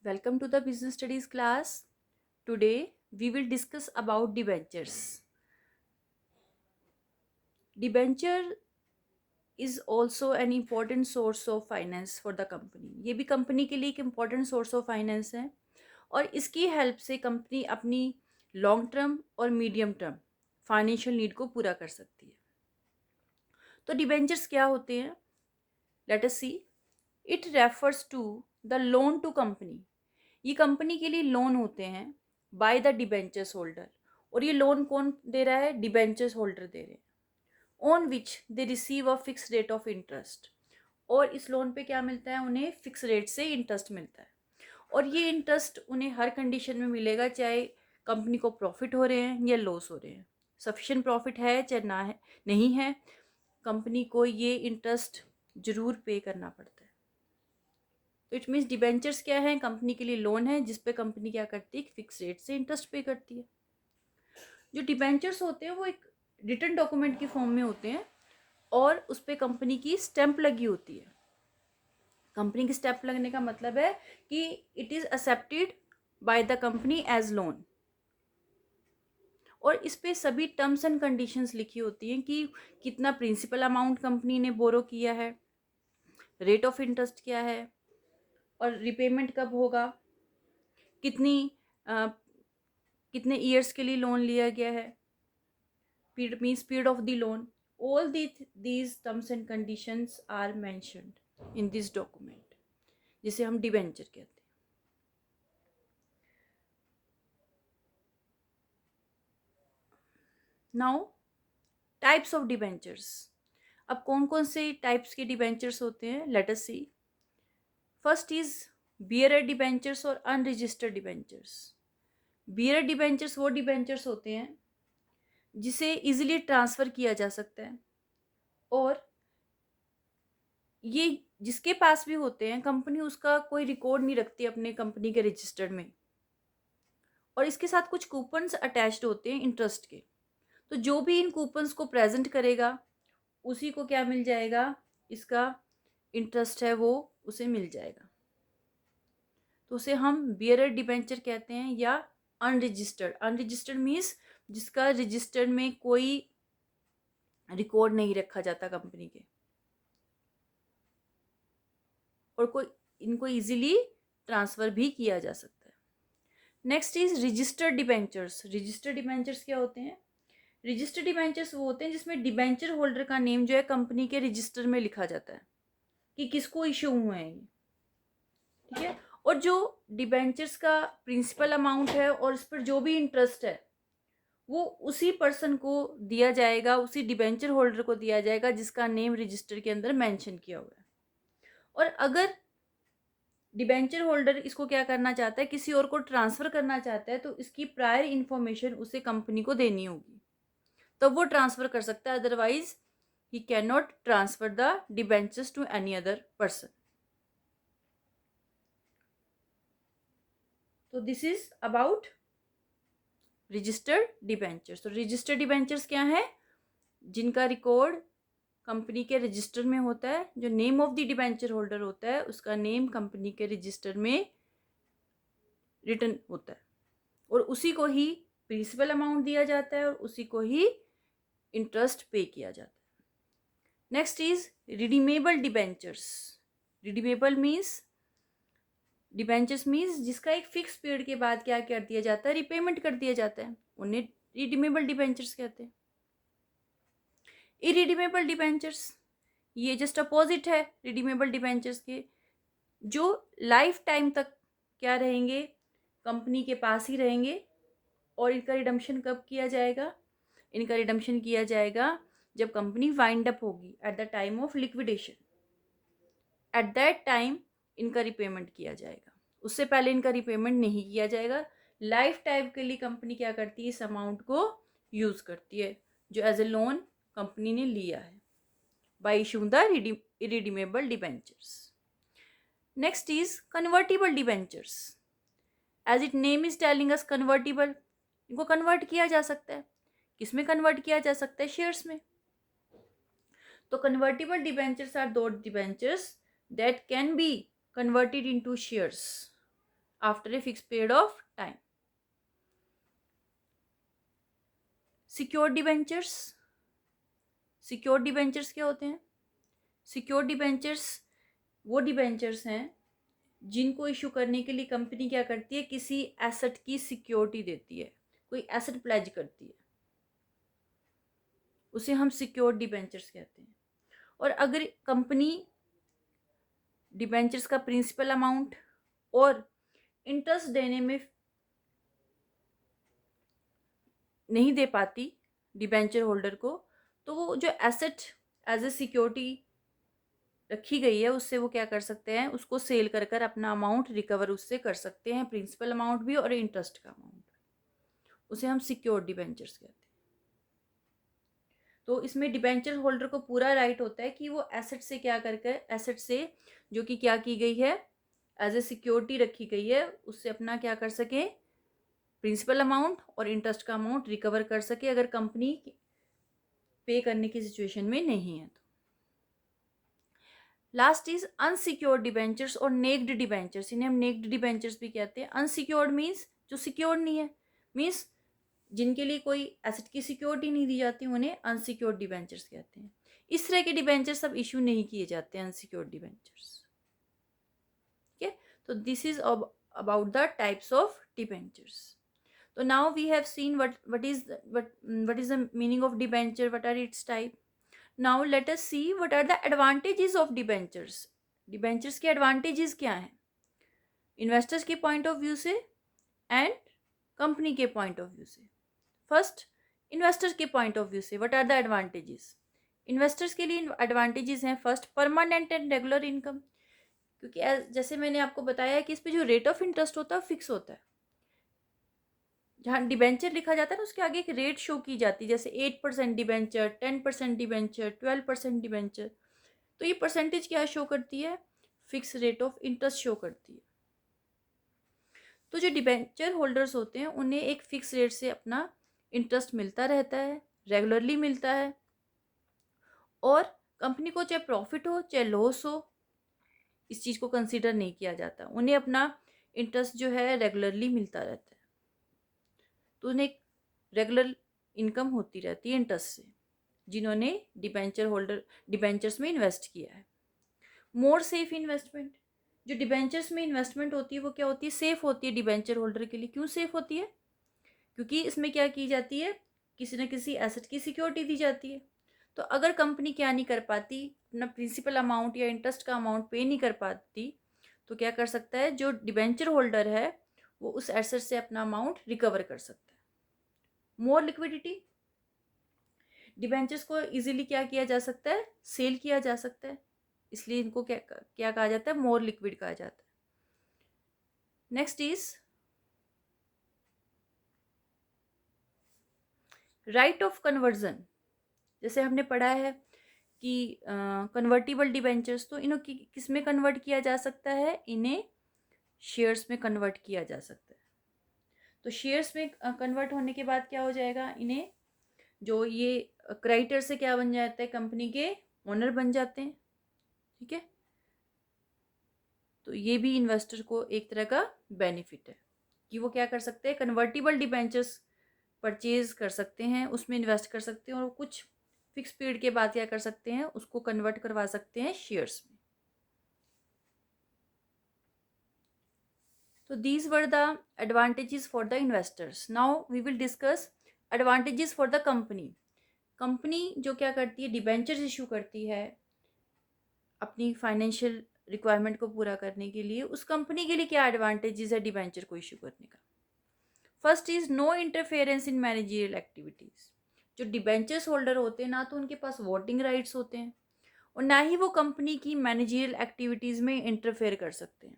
Welcome to the business studies class. Today we will discuss about debentures. Debenture is also an important source of finance for the company. ये भी company के लिए एक important source of finance है और इसकी help से company अपनी लॉन्ग टर्म और मीडियम टर्म फाइनेंशियल नीड को पूरा कर सकती है. तो डिबेंचर्स क्या होते हैं? Let us see. It refers to the loan to company. ये कंपनी के लिए लोन होते हैं बाय द डिबेंचर्स होल्डर. और ये लोन कौन दे रहा है? डिबेंचर्स होल्डर दे रहे हैं. On which they receive a fix rate of interest. और इस लोन पे क्या मिलता है? उन्हें फिक्स रेट से इंटरेस्ट मिलता है. और ये इंटरेस्ट उन्हें हर कंडीशन में मिलेगा, चाहे कंपनी को प्रॉफिट हो रहे हैं या लॉस हो रहे हैं. सफिशिएंट प्रॉफिट है चाहे ना है, नहीं है, कंपनी को ये इंटरेस्ट जरूर पे करना पड़ता है. तो इट मीन्स डिबेंचर्स क्या है? कंपनी के लिए लोन है जिस पे कंपनी क्या करती है? फिक्स रेट से इंटरेस्ट पे करती है. जो डिबेंचर्स होते हैं वो एक रिटन डॉक्यूमेंट की फॉर्म में होते हैं और उस पर कंपनी की स्टैंप लगी होती है. कंपनी की स्टैंप लगने का मतलब है कि it is accepted by the company as loan. और इस पे सभी टर्म्स एंड कंडीशंस लिखी होती हैं कि कितना प्रिंसिपल अमाउंट कंपनी ने बोरो किया है, रेट ऑफ इंटरेस्ट क्या है, और रिपेमेंट कब होगा, कितनी कितने ईयर्स के लिए लोन लिया गया है, period means period of the loan. All these terms and conditions are mentioned in this document, जिसे हम डिबेंचर कहते हैं. Now types of debentures. अब कौन कौन से टाइप्स के डिबेंचर्स होते हैं? Let us see. First is bearer debentures और अनरजिस्टर्ड डिबेंचर्स. बियरर डिबेंचर्स वो डिबेंचर्स होते हैं जिसे इजीली ट्रांसफ़र किया जा सकता है और ये जिसके पास भी होते हैं कंपनी उसका कोई रिकॉर्ड नहीं रखती अपने कंपनी के रजिस्टर में, और इसके साथ कुछ कूपन्स अटैच्ड होते हैं इंटरेस्ट के. तो जो भी इन कूपन्स को प्रेजेंट करेगा उसी को क्या मिल जाएगा? इसका इंटरेस्ट है वो उसे मिल जाएगा. तो उसे हम बियरर डिबेंचर कहते हैं या अनरजिस्टर्ड. अनरजिस्टर्ड मीन्स जिसका रजिस्टर में कोई रिकॉर्ड नहीं रखा जाता कंपनी के, और कोई इनको इजीली ट्रांसफ़र भी किया जा सकता है. Next is registered debentures. Registered debentures क्या होते हैं? रजिस्टर्ड डिबेंचर्स वो होते हैं जिसमें डिबेंचर होल्डर का नेम जो है कंपनी के रजिस्टर में लिखा जाता है कि किसको इशू हुए हैं ये. ठीक है. और जो डिबेंचर्स का प्रिंसिपल अमाउंट है और इस पर जो भी इंटरेस्ट है वो उसी पर्सन को दिया जाएगा, उसी डिबेंचर होल्डर को दिया जाएगा जिसका नेम रजिस्टर के अंदर मेंशन किया हुआ है. और अगर डिबेंचर होल्डर इसको क्या करना चाहता है, किसी और को ट्रांसफ़र करना चाहता है, तो इसकी प्रायर इन्फॉर्मेशन उसे कंपनी को देनी होगी, तब वो ट्रांसफ़र कर सकता है. Otherwise he can not transfer the debentures to any other person. तो this is about registered debentures. तो रजिस्टर्ड डिबेंचर्स क्या है? जिनका रिकॉर्ड कंपनी के रजिस्टर में होता है, जो name of the debenture holder होता है उसका नेम कंपनी के रजिस्टर में रिटन होता है, और उसी को ही प्रिंसिपल अमाउंट दिया जाता है और उसी को ही इंटरेस्ट पे किया जाता है. Next is redeemable debentures. Redeemable means debentures means जिसका एक फिक्स पीरियड के बाद क्या कर दिया जाता है? रिपेमेंट कर दिया जाता है. उन्हें रिडीमेबल डिबेंचर्स कहते हैं. इरिडीमेबल डिबेंचर्स ये जस्ट अपोजिट है रिडीमेबल डिबेंचर्स के, जो लाइफ टाइम तक क्या रहेंगे? कंपनी के पास ही रहेंगे. और इनका रिडम्पशन कब किया जाएगा? इनका रिडम्पशन किया जाएगा जब कंपनी वाइंड अप होगी, at the time of liquidation. At that time इनका रिपेमेंट किया जाएगा, उससे पहले इनका रिपेमेंट नहीं किया जाएगा. लाइफ टाइम के लिए कंपनी क्या करती है? इस अमाउंट को यूज़ करती है जो एज ए लोन कंपनी ने लिया है by issuing the irredeemable debentures. Next is convertible debentures. As it name is telling us convertible. इनको कन्वर्ट किया जा सकता है. किस में कन्वर्ट किया जा सकता है? शेयर्स में. तो कन्वर्टिबल डिबेंचर्स आर दो debentures that can be converted into shares. After a fix period of time. Secured debentures, secured debentures क्या होते हैं? सिक्योर्ड डिबेंचर्स वो डिबेंचर्स हैं जिनको इशू करने के लिए कंपनी क्या करती है, किसी एसेट की सिक्योरिटी देती है, कोई एसेट प्लेज करती है, उसे हम सिक्योर्ड डिबेंचर्स कहते हैं। और अगर कंपनी डिबेंचर्स का प्रिंसिपल अमाउंट और इंटरेस्ट देने में नहीं दे पाती डिबेंचर होल्डर को, तो वो जो एसेट एज ए सिक्योरिटी रखी गई है उससे वो क्या कर सकते हैं, उसको सेल कर कर अपना अमाउंट रिकवर उससे कर सकते हैं, प्रिंसिपल अमाउंट भी और इंटरेस्ट का अमाउंट। उसे हम सिक्योर्ड डिबेंचर्स कहते हैं। तो इसमें डिबेंचर होल्डर को पूरा राइट होता है कि वो एसेट से क्या करके, एसेट से जो कि क्या की गई है, एज ए सिक्योरिटी रखी गई है, उससे अपना क्या कर सके, प्रिंसिपल अमाउंट और इंटरेस्ट का अमाउंट रिकवर कर सके, अगर कंपनी पे करने की सिचुएशन में नहीं है तो। लास्ट इज अनसिक्योर्ड डिबेंचर्स और नेक्ड डिबेंचर्स, इन्हें हम नेक्ड डिबेंचर्स भी कहते हैं। अनसिक्योर्ड मीन्स जो सिक्योर्ड नहीं है, मीन्स जिनके लिए कोई एसेट की सिक्योरिटी नहीं दी जाती, उन्हें अनसिक्योर्ड डिबेंचर्स कहते हैं। इस तरह के डिबेंचर्स अब इशू नहीं किए जाते हैं, अनसिक्योर्ड डिबेंचर्स। ठीक है, तो this is about the types of debentures. So now we have seen what is the meaning of debenture, what are its type. Now let us see what are the advantages of debentures. Debentures के advantages क्या हैं investors के point of view से and company के point of view से। First, investors के point of view से what are the advantages. Investors के लिए एडवांटेजेस हैं, first permanent and regular income, क्योंकि जैसे मैंने आपको बताया कि इस पे जो रेट ऑफ इंटरेस्ट होता है फिक्स होता है। जहाँ डिबेंचर लिखा जाता है ना उसके आगे एक रेट शो की जाती है, जैसे 8% डिबेंचर, 10% डिबेंचर, 12% डिबेंचर। तो ये परसेंटेज क्या शो करती है, fix rate of interest show करती है। तो जो डिबेंचर होल्डर्स होते हैं उन्हें एक फिक्स रेट से अपना इंटरेस्ट मिलता रहता है, रेगुलरली मिलता है, और कंपनी को चाहे प्रॉफिट हो चाहे लॉस हो इस चीज़ को कंसीडर नहीं किया जाता, उन्हें अपना इंटरेस्ट जो है रेगुलरली मिलता रहता है। तो उन्हें एक रेगुलर इनकम होती रहती है इंटरेस्ट से, जिन्होंने डिबेंचर्स में इन्वेस्ट किया है। मोर सेफ इन्वेस्टमेंट, जो डिबेंचर्स में इन्वेस्टमेंट होती है वो क्या होती है, सेफ होती है डिबेंचर होल्डर के लिए। क्यों सेफ होती है, क्योंकि इसमें क्या की जाती है, किसी न किसी एसेट की सिक्योरिटी दी जाती है। तो अगर कंपनी क्या नहीं कर पाती, अपना प्रिंसिपल अमाउंट या इंटरेस्ट का अमाउंट पे नहीं कर पाती, तो क्या कर सकता है, जो डिबेंचर होल्डर है वो उस एसेट से अपना अमाउंट रिकवर कर सकता है। मोर लिक्विडिटी, डिबेंचर्स को इजीली क्या किया जा सकता है, सेल किया जा सकता है, इसलिए इनको क्या क्या कहा जाता है, मोर लिक्विड कहा जाता है। Next is right of conversion. जैसे हमने पढ़ा है कि कन्वर्टिबल डिबेंचर्स, तो इन्हें किस में कन्वर्ट किया जा सकता है, इन्हें शेयर्स में कन्वर्ट किया जा सकता है। तो शेयर्स में कन्वर्ट होने के बाद क्या हो जाएगा, इन्हें जो ये क्रेडिटर से क्या बन जाता है, कंपनी के ओनर बन जाते हैं। ठीक है, तो ये भी इन्वेस्टर को एक तरह का बेनिफिट है कि वो क्या कर सकते हैं, कन्वर्टिबल डिबेंचर्स परचेज कर सकते हैं, उसमें इन्वेस्ट कर सकते हैं, और कुछ फिक्स पीरियड के बाद क्या कर सकते हैं, उसको कन्वर्ट करवा सकते हैं शेयर्स में। तो these were the advantages for the investors. Now we will discuss advantages for the company. Company जो क्या करती है, डिबेंचर्स इशू करती है अपनी फाइनेंशियल रिक्वायरमेंट को पूरा करने के लिए, उस कंपनी के लिए क्या एडवांटेजेस है डिबेंचर को इशू करने का। First is no interference in managerial activities. जो डिबेंचर्स होल्डर होते हैं ना तो उनके पास वोटिंग राइट्स होते हैं और ना ही वो कंपनी की मैनेजरियल एक्टिविटीज में इंटरफेयर कर सकते हैं।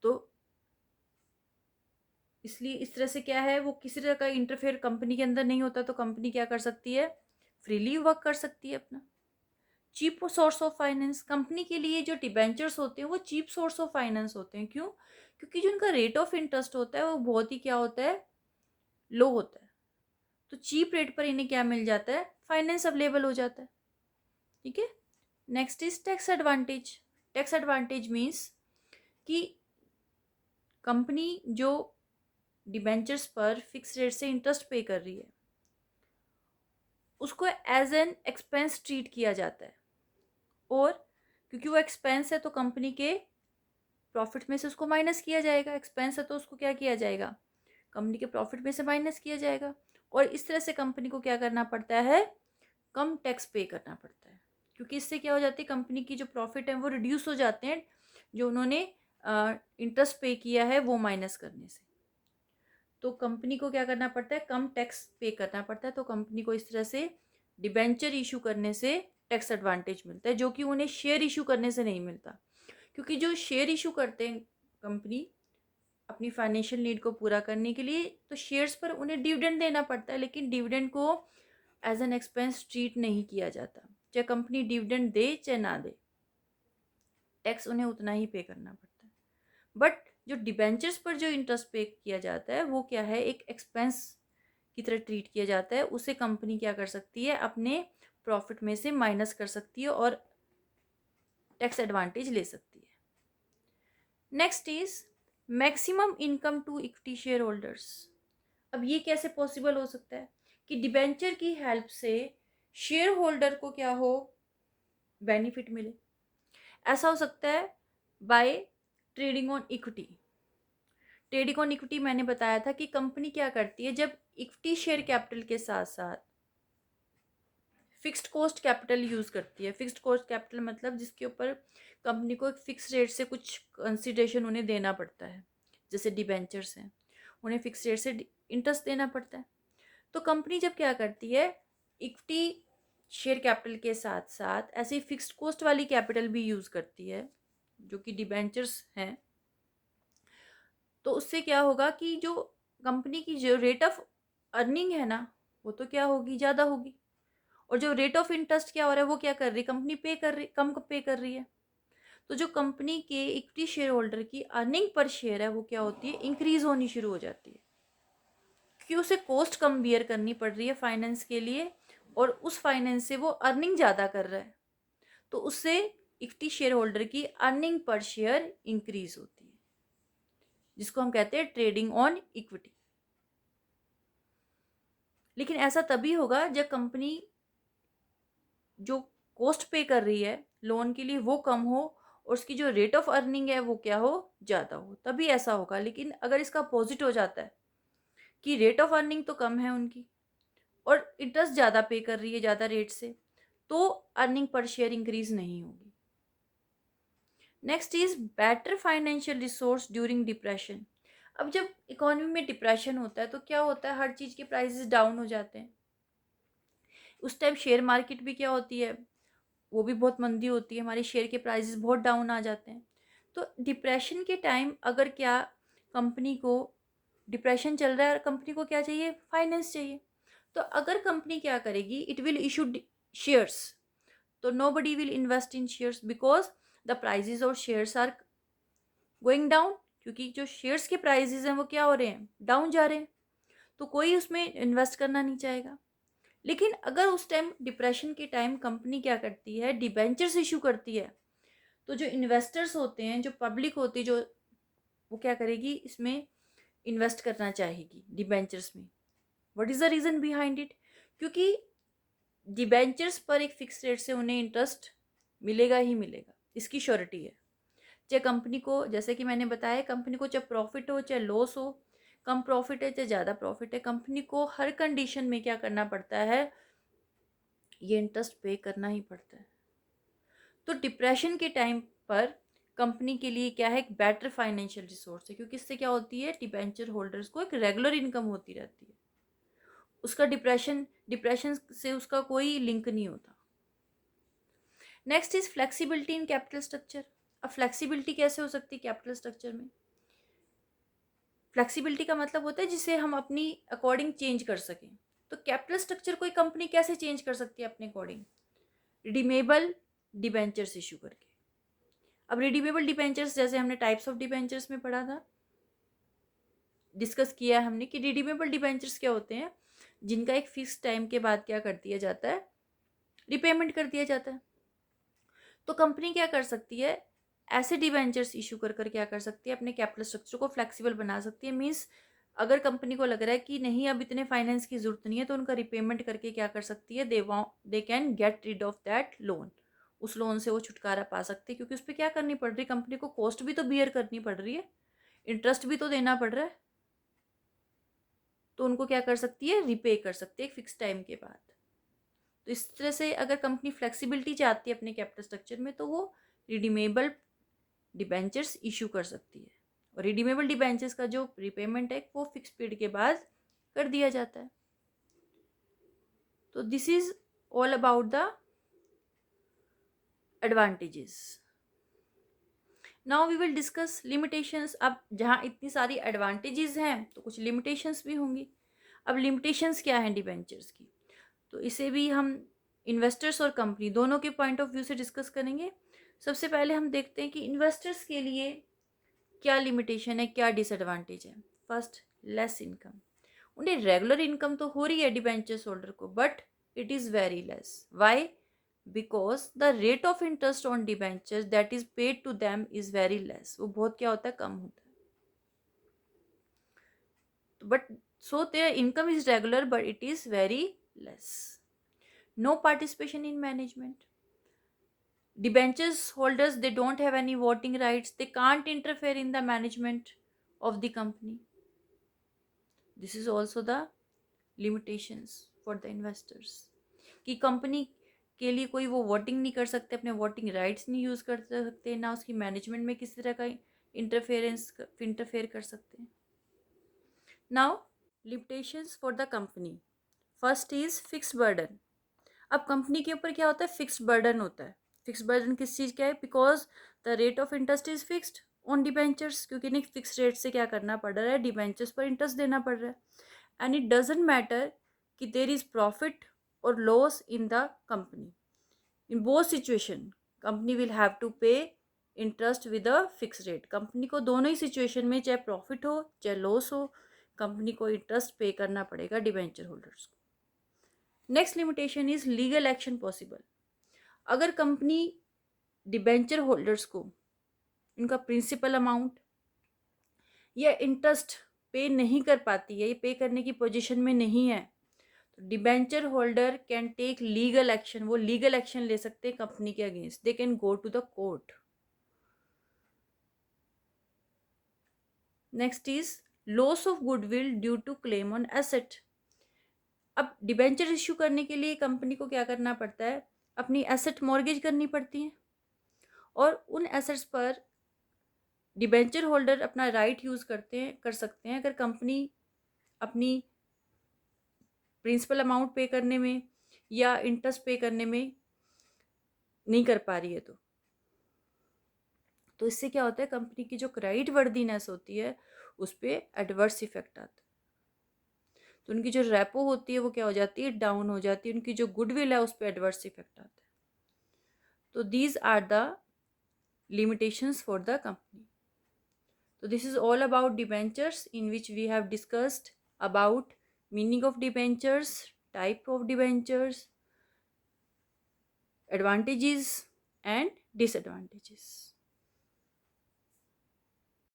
तो इसलिए इस तरह से क्या है, वो किसी तरह का इंटरफेयर कंपनी के अंदर नहीं होता, तो कंपनी क्या कर सकती है, फ्रीली वर्क कर सकती है अपना। Cheap source of finance, company के लिए जो डिबेंचर्स होते हैं वो चीप सोर्स ऑफ फाइनेंस होते हैं। क्यों, क्योंकि जो उनका रेट ऑफ इंटरेस्ट होता है वो बहुत ही क्या होता है, लो होता है। तो चीप रेट पर इन्हें क्या मिल जाता है, फाइनेंस अवेलेबल हो जाता है। ठीक है, next is tax advantage. Tax advantage means कि कंपनी जो डिबेंचर्स पर फिक्स रेट से इंटरेस्ट पे कर रही है उसको एज एन एक्सपेंस ट्रीट किया जाता है, और क्योंकि वो एक्सपेंस है तो कंपनी के प्रॉफिट में से उसको माइनस किया जाएगा। एक्सपेंस है तो उसको क्या किया जाएगा, कंपनी के प्रॉफिट में से माइनस किया जाएगा, और इस तरह से कंपनी को क्या करना पड़ता है, कम टैक्स पे करना पड़ता है। क्योंकि इससे क्या हो जाती है, कंपनी की जो प्रॉफिट है वो रिड्यूस हो जाते हैं जो उन्होंने इंटरेस्ट पे किया है वो माइनस करने से। तो कंपनी को क्या करना पड़ता है, कम टैक्स पे करना पड़ता है। तो कंपनी को इस तरह से डिबेंचर इशू करने से टैक्स एडवांटेज मिलता है, जो कि उन्हें शेयर इशू करने से नहीं मिलता। क्योंकि जो शेयर इशू करते हैं कंपनी अपनी फाइनेंशियल नीड को पूरा करने के लिए, तो शेयर्स पर उन्हें डिविडेंड देना पड़ता है, लेकिन डिविडेंड को एज एन एक्सपेंस ट्रीट नहीं किया जाता। चाहे कंपनी डिविडेंड दे चाहे ना दे, टैक्स उन्हें उतना ही पे करना पड़ता है। बट जो डिबेंचर्स पर जो इंटरेस्ट पे किया जाता है वो क्या है, एक एक्सपेंस की तरह ट्रीट किया जाता है। उसे कंपनी क्या कर सकती है, अपने प्रॉफिट में से माइनस कर सकती है और टैक्स एडवांटेज ले सकती है। Next is maximum income to equity share holders. अब ये कैसे पॉसिबल हो सकता है कि डिबेंचर की हेल्प से शेयर होल्डर को क्या हो, बेनिफिट मिले। ऐसा हो सकता है by trading on equity. Trading on equity मैंने बताया था कि कंपनी क्या करती है, जब इक्विटी शेयर कैपिटल के साथ साथ फिक्स्ड कॉस्ट कैपिटल यूज़ करती है। फिक्स्ड कॉस्ट कैपिटल मतलब जिसके ऊपर कंपनी को एक फिक्स रेट से कुछ कंसिडरेशन उन्हें देना पड़ता है, जैसे डिबेंचर्स हैं, उन्हें फिक्स रेट से इंटरेस्ट देना पड़ता है। तो कंपनी जब क्या करती है, इक्विटी शेयर कैपिटल के साथ साथ ऐसे ही फिक्स्ड कॉस्ट वाली कैपिटल भी यूज़ करती है, जो कि डिबेंचर्स हैं। तो उससे क्या होगा कि जो कंपनी की जो रेट ऑफ अर्निंग है ना, वो तो क्या होगी, ज़्यादा होगी। और जो रेट ऑफ इंटरेस्ट क्या हो रहा है, वो क्या कर रही है, कंपनी पे कर रही, कम पे कर रही है। तो जो कंपनी के इक्विटी शेयर होल्डर की अर्निंग पर शेयर है वो क्या होती है, इंक्रीज होनी शुरू हो जाती है। क्योंकि उसे कॉस्ट कम बियर करनी पड़ रही है फाइनेंस के लिए, और उस फाइनेंस से वो अर्निंग ज़्यादा कर रहा है, तो उससे इक्विटी शेयर होल्डर की अर्निंग पर शेयर इंक्रीज होती है, जिसको हम कहते हैं ट्रेडिंग ऑन इक्विटी। लेकिन ऐसा तभी होगा जब कंपनी जो कॉस्ट पे कर रही है लोन के लिए वो कम हो, और उसकी जो रेट ऑफ अर्निंग है वो क्या हो, ज़्यादा हो, तभी ऐसा होगा। लेकिन अगर इसका अपोजिट हो जाता है कि रेट ऑफ अर्निंग तो कम है उनकी और इंटरेस्ट ज़्यादा पे कर रही है ज़्यादा रेट से, तो अर्निंग पर शेयर इंक्रीज नहीं होगी। Next is better financial resource during depression. अब जब इकोनॉमी में डिप्रेशन होता है तो क्या होता है, हर चीज़ के प्राइसेस डाउन हो जाते हैं। उस टाइम शेयर मार्केट भी क्या होती है, वो भी बहुत मंदी होती है, हमारे शेयर के प्राइसेस बहुत डाउन आ जाते हैं। तो डिप्रेशन के टाइम अगर क्या कंपनी को डिप्रेशन चल रहा है और कंपनी को क्या चाहिए, फाइनेंस चाहिए। तो अगर कंपनी क्या करेगी, इट विल इशू शेयर्स। तो no body will invest in shares because the prices of shares are going down. क्योंकि जो शेयर्स के प्राइजेज हैं वो क्या हो रहे हैं, डाउन जा रहे हैं, तो कोई उसमें इन्वेस्ट करना नहीं चाहेगा। लेकिन अगर उस टाइम डिप्रेशन के टाइम कंपनी क्या करती है, डिबेंचर्स इशू करती है, तो जो इन्वेस्टर्स होते हैं, जो पब्लिक होती है, जो वो क्या करेगी, इसमें इन्वेस्ट करना चाहेगी डिबेंचर्स में। What is the reason behind it, क्योंकि डिबेंचर्स पर एक फिक्स रेट से उन्हें इंटरेस्ट मिलेगा ही मिलेगा, इसकी श्योरिटी है। चाहे कंपनी को, जैसे कि मैंने बताया, कंपनी को चाहे प्रॉफिट हो चाहे लॉस हो, कम प्रॉफिट है चाहे ज़्यादा प्रॉफिट है, कंपनी को हर कंडीशन में क्या करना पड़ता है, ये इंटरेस्ट पे करना ही पड़ता है। तो डिप्रेशन के टाइम पर कंपनी के लिए क्या है, एक बेटर फाइनेंशियल रिसोर्स है, क्योंकि इससे क्या होती है, डिबेंचर होल्डर्स को एक रेगुलर इनकम होती रहती है, उसका डिप्रेशन डिप्रेशन से उसका कोई लिंक नहीं होता। Next is flexibility in capital structure. अब फ्लेक्सिबिलिटी कैसे हो सकती है कैपिटल स्ट्रक्चर में, फ्लेक्सिबिलिटी का मतलब होता है जिसे हम अपनी अकॉर्डिंग चेंज कर सकें। तो कैपिटल स्ट्रक्चर कोई कंपनी कैसे चेंज कर सकती है अपने अकॉर्डिंग, रिडीमेबल डिबेंचर्स इशू करके। अब रिडीमेबल डिबेंचर्स, जैसे हमने टाइप्स ऑफ डिबेंचर्स में पढ़ा था, डिस्कस किया है हमने कि रिडीमेबल डिबेंचर्स क्या होते हैं, जिनका एक फिक्स टाइम के बाद क्या कर दिया जाता है, रिपेमेंट कर दिया जाता है। तो कंपनी क्या कर सकती है, ऐसे डिबेंचर्स इशू कर कर क्या कर सकती है, अपने कैपिटल स्ट्रक्चर को फ्लेक्सिबल बना सकती है। मीन्स अगर कंपनी को लग रहा है कि नहीं अब इतने फाइनेंस की जरूरत नहीं है, तो उनका रिपेमेंट करके क्या कर सकती है, they can get rid of that loan. उस लोन से वो छुटकारा पा सकती है, क्योंकि उस पर क्या करनी पड़ रही है, कंपनी को कॉस्ट भी तो बियर करनी पड़ रही है, इंटरेस्ट भी तो देना पड़ रहा है। तो उनको क्या कर सकती है, रिपे कर सकती है एक फिक्स टाइम के बाद। तो इस तरह से अगर कंपनी फ्लेक्सिबिलिटी चाहती है अपने कैपिटल स्ट्रक्चर में, तो वो रिडीमेबल डिबेंचर्स इशू कर सकती है। और रिडीमेबल डिबेंचर्स का जो रिपेमेंट है वो फिक्स पीरियड के बाद कर दिया जाता है। तो this is all about the advantages. Now we will discuss limitations. अब जहाँ इतनी सारी एडवांटेजेस हैं तो कुछ लिमिटेशंस भी होंगी। अब लिमिटेशंस क्या हैं डिबेंचर्स की, तो इसे भी हम इन्वेस्टर्स और कंपनी दोनों के पॉइंट ऑफ व्यू से डिस्कस करेंगे। सबसे पहले हम देखते हैं कि इन्वेस्टर्स के लिए क्या लिमिटेशन है, क्या डिसएडवांटेज है। First, less income. उन्हें रेगुलर इनकम तो हो रही है डिबेंचर्स होल्डर को, but it is very less. Why? Because the rate of interest on debentures that is paid to them is very less. वो बहुत क्या होता है, कम होता है। But so their income is regular but it is very less. No participation in management. Debentures holders, they don't have any voting rights, they can't interfere in the management of the company. This is also the limitations for the investors कि company के लिए कोई वो voting नहीं कर सकते, अपने voting rights नहीं यूज़ कर सकते, ना उसकी मैनेजमेंट में किसी तरह का इंटरफेयर कर सकते हैं। Now limitations for the company. First is fixed burden. अब कंपनी के ऊपर क्या होता है, फिक्स्ड बर्डन होता है। फिक्स्ड बर्डन किस चीज़ का है, because the rate of interest is fixed on debentures, क्योंकि नहीं फिक्स रेट से क्या करना पड़ रहा है, डिबेंचर्स पर इंटरेस्ट देना पड़ रहा है। एंड इट डजेंट मैटर कि देर इज प्रॉफिट और loss in the company, in both situation company will have to pay interest with a fix rate. Company को दोनों ही सिचुएशन में, चाहे प्रॉफिट हो चाहे लॉस हो, कंपनी को इंटरेस्ट पे करना पड़ेगा डिबेंचर होल्डर्स को। Next limitation is legal action possible. अगर कंपनी डिबेंचर होल्डर्स को इनका प्रिंसिपल अमाउंट या इंटरेस्ट पे नहीं कर पाती है, ये पे करने की पोजीशन में नहीं है, तो debenture holder can take legal action. वो लीगल एक्शन ले सकते हैं कंपनी के against, they can go to the court. Next is loss of goodwill due to claim on asset. अब डिबेंचर इश्यू करने के लिए कंपनी को क्या करना पड़ता है, अपनी एसेट मॉर्गेज करनी पड़ती है, और उन एसेट्स पर डिबेंचर होल्डर अपना राइट यूज़ कर सकते हैं अगर कंपनी अपनी प्रिंसिपल अमाउंट पे करने में या इंटरेस्ट पे करने में नहीं कर पा रही है। तो इससे क्या होता है, कंपनी की जो क्रेडिट वर्दीनेस होती है उस पर एडवर्स इफेक्ट आता है। तो उनकी जो रेपो होती है वो क्या हो जाती है, डाउन हो जाती है। उनकी जो गुडविल है उस पर एडवर्स इफेक्ट आता है। तो these are the limitations for the company. So this is all about debentures, in which we have discussed about meaning of debentures, type of debentures, advantages and disadvantages.